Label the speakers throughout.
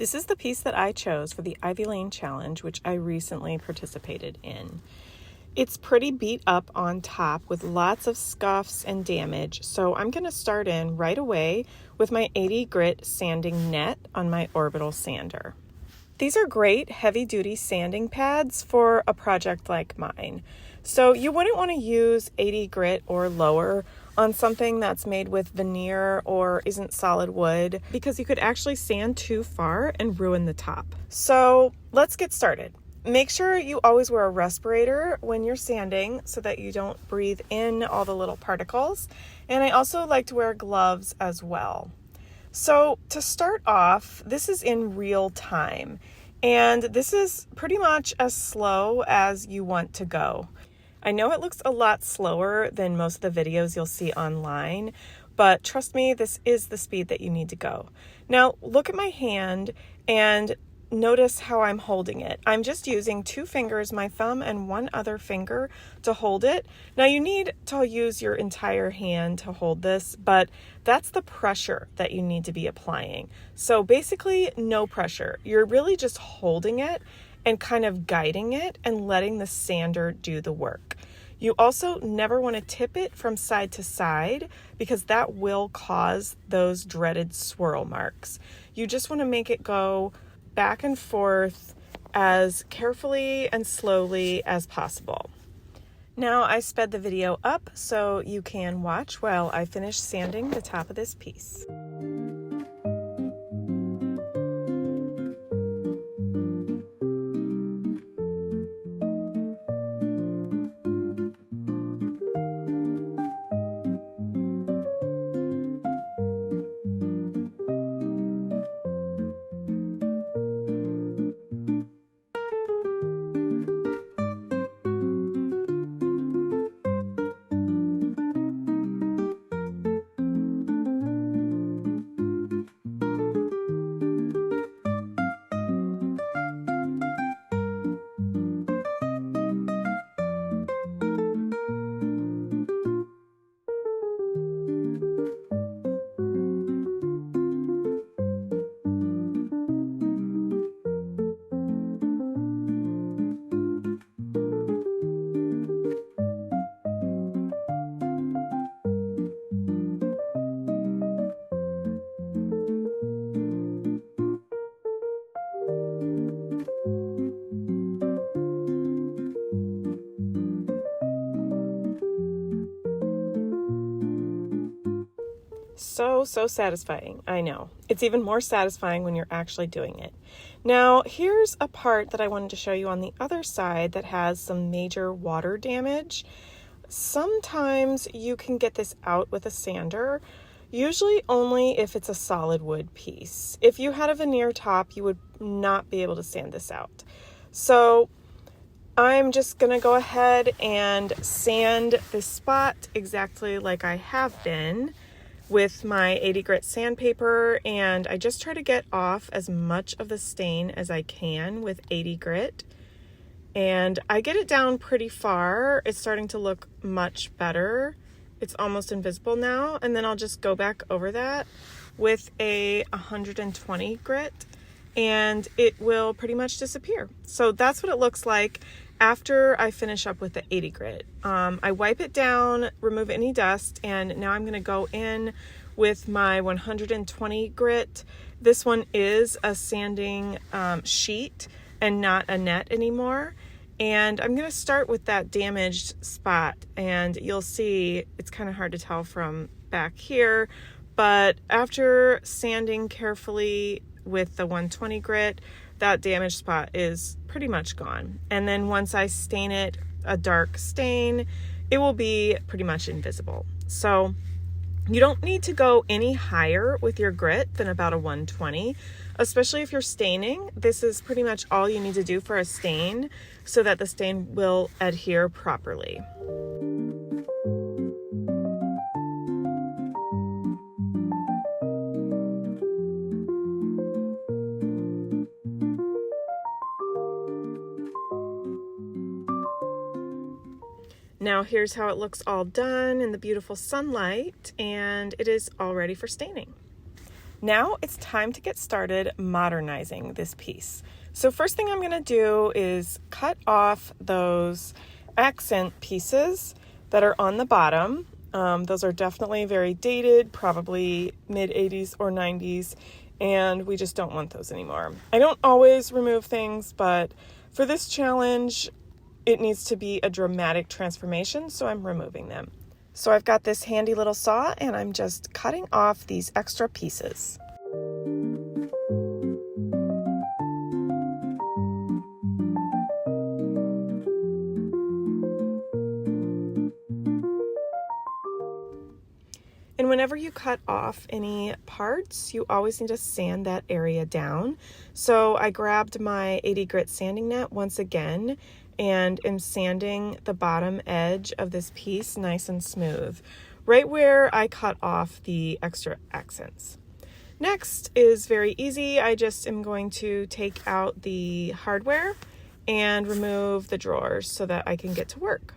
Speaker 1: This is the piece that I chose for the Ivy Lane Challenge, which I recently participated in. It's pretty beat up on top with lots of scuffs and damage, so I'm going to start in right away with my 80 grit sanding net on my orbital sander. These are great heavy-duty sanding pads for a project like mine. So you wouldn't want to use 80 grit or lower on something that's made with veneer or isn't solid wood, because you could actually sand too far and ruin the top. So let's get started. Make sure you always wear a respirator when you're sanding so that you don't breathe in all the little particles. And I also like to wear gloves as well. So to start off, this is in real time, and this is pretty much as slow as you want to go. I know it looks a lot slower than most of the videos you'll see online, but trust me, this is the speed that you need to go. Now, look at my hand and notice how I'm holding it. I'm just using 2 fingers, my thumb and 1 other finger, to hold it. Now you need to use your entire hand to hold this, but that's the pressure that you need to be applying. So basically no pressure. You're really just holding it and kind of guiding it and letting the sander do the work. You also never want to tip it from side to side because that will cause those dreaded swirl marks. You just want to make it go back and forth as carefully and slowly as possible. Now I sped the video up so you can watch while I finish sanding the top of this piece. So satisfying. I know. It's even more satisfying when you're actually doing it. Now, here's a part that I wanted to show you on the other side that has some major water damage. Sometimes you can get this out with a sander, usually only if it's a solid wood piece. If you had a veneer top, you would not be able to sand this out. So I'm just going to go ahead and sand this spot exactly like I have been with my 80 grit sandpaper, and I just try to get off as much of the stain as I can with 80 grit. And I get it down pretty far. It's starting to look much better. It's almost invisible now, and then I'll just go back over that with a 120 grit and it will pretty much disappear. So that's what it looks like after I finish up with the 80 grit. I wipe it down, remove any dust, and now I'm going to go in with my 120 grit. This one is a sanding sheet and not a net anymore. And I'm going to start with that damaged spot, and you'll see it's kind of hard to tell from back here, but after sanding carefully with the 120 grit, that damaged spot is pretty much gone. And then once I stain it a dark stain, it will be pretty much invisible. So you don't need to go any higher with your grit than about a 120, especially if you're staining. This is pretty much all you need to do for a stain so that the stain will adhere properly. Now here's how it looks all done in the beautiful sunlight, and it is all ready for staining. Now it's time to get started modernizing this piece. So first thing I'm going to do is cut off those accent pieces that are on the bottom. Those are definitely very dated, probably mid 80s or 90s, and we just don't want those anymore. I don't always remove things, but for this challenge, it needs to be a dramatic transformation, so I'm removing them. So I've got this handy little saw, and I'm just cutting off these extra pieces. And whenever you cut off any parts, you always need to sand that area down. So I grabbed my 80 grit sanding net once again and am sanding the bottom edge of this piece nice and smooth, right where I cut off the extra accents. Next is very easy. I just am going to take out the hardware and remove the drawers so that I can get to work.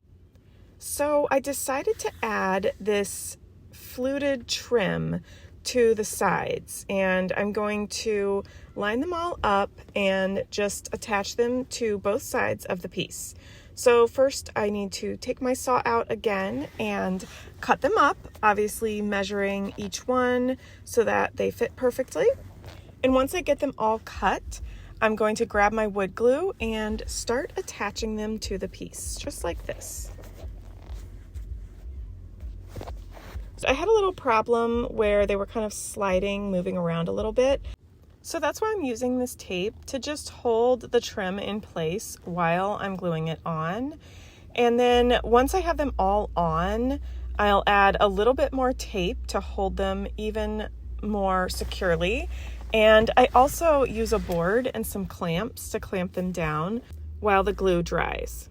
Speaker 1: So I decided to add this fluted trim to the sides, and I'm going to line them all up and just attach them to both sides of the piece. So first I need to take my saw out again and cut them up, obviously measuring each one so that they fit perfectly. And once I get them all cut, I'm going to grab my wood glue and start attaching them to the piece, just like this. I had a little problem where they were kind of sliding, moving around a little bit. So that's why I'm using this tape to just hold the trim in place while I'm gluing it on. And then once I have them all on, I'll add a little bit more tape to hold them even more securely. And I also use a board and some clamps to clamp them down while the glue dries.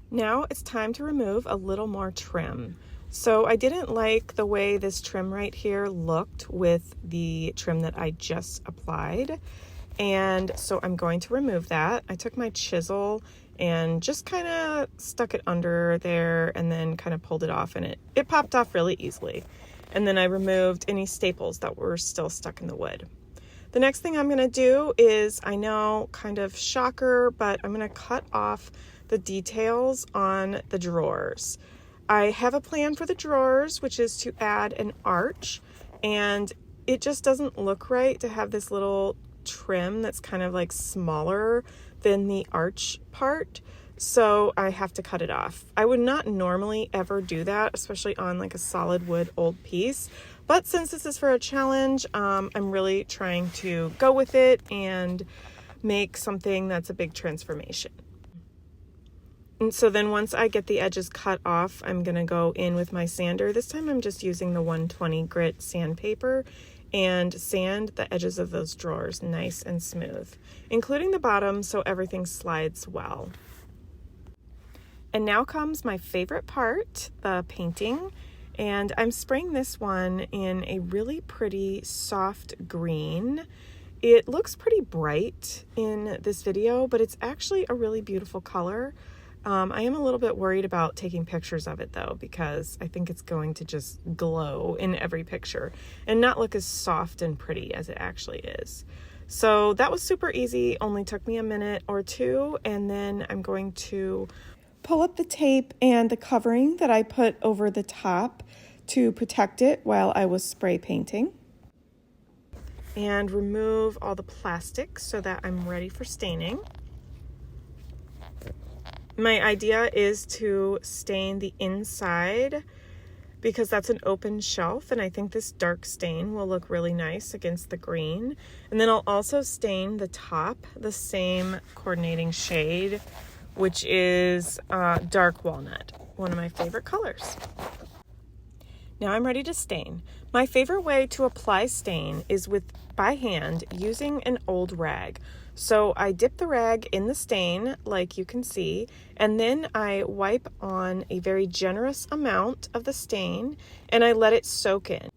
Speaker 1: Now it's time to remove a little more trim. So I didn't like the way this trim right here looked with the trim that I just applied. And so I'm going to remove that. I took my chisel and just kind of stuck it under there and then kind of pulled it off, and it popped off really easily. And then I removed any staples that were still stuck in the wood. The next thing I'm going to do is, I know, kind of shocker, but I'm going to cut off the details on the drawers. I have a plan for the drawers, which is to add an arch, and it just doesn't look right to have this little trim that's kind of like smaller than the arch part, so I have to cut it off. I would not normally ever do that, especially on like a solid wood old piece, but since this is for a challenge, I'm really trying to go with it and make something that's a big transformation. And so then once I get the edges cut off, I'm going to go in with my sander. This time I'm just using the 120 grit sandpaper and sand the edges of those drawers nice and smooth, including the bottom so everything slides well. And now comes my favorite part, the painting. And I'm spraying this one in a really pretty soft green. It looks pretty bright in this video, but it's actually a really beautiful color. I am a little bit worried about taking pictures of it though, because I think it's going to just glow in every picture and not look as soft and pretty as it actually is. So that was super easy, only took me a minute or two, and then I'm going to pull up the tape and the covering that I put over the top to protect it while I was spray painting, and remove all the plastic so that I'm ready for staining. My idea is to stain the inside because that's an open shelf, and I think this dark stain will look really nice against the green. And then I'll also stain the top the same coordinating shade, which is dark walnut, one of my favorite colors. Now I'm ready to stain. My favorite way to apply stain is by hand using an old rag. So I dip the rag in the stain, like you can see, and then I wipe on a very generous amount of the stain and I let it soak in.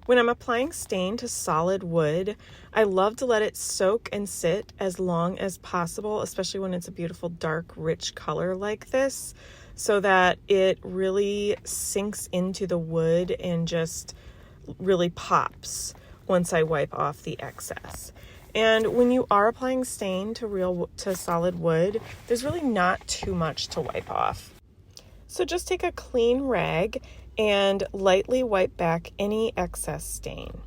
Speaker 1: When I'm applying stain to solid wood, I love to let it soak and sit as long as possible, especially when it's a beautiful dark, rich color like this, so that it really sinks into the wood and just really pops. once I wipe off the excess. And when you are applying stain to solid wood, there's really not too much to wipe off. So just take a clean rag and lightly wipe back any excess stain.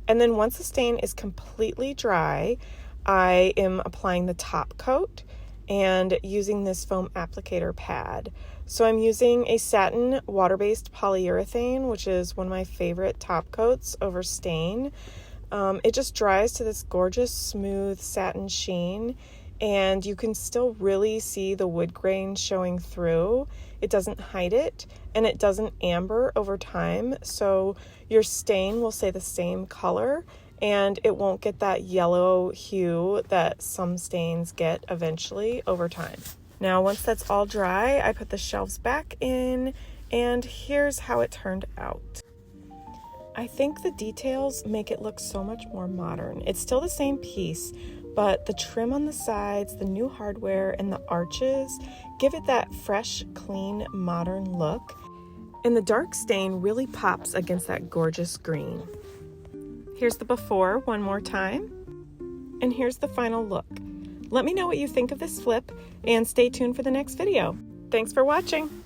Speaker 1: And then once the stain is completely dry, I am applying the top coat and using this foam applicator pad. So I'm using a satin water-based polyurethane, which is one of my favorite top coats over stain. It just dries to this gorgeous smooth satin sheen, and you can still really see the wood grain showing through. It doesn't hide it, and it doesn't amber over time, so your stain will stay the same color and it won't get that yellow hue that some stains get eventually over time. Now, once that's all dry, I put the shelves back in, and here's how it turned out. I think the details make it look so much more modern. It's still the same piece, but the trim on the sides, the new hardware, and the arches give it that fresh, clean, modern look. And the dark stain really pops against that gorgeous green. Here's the before one more time, and here's the final look. Let me know what you think of this flip, and stay tuned for the next video. Thanks for watching.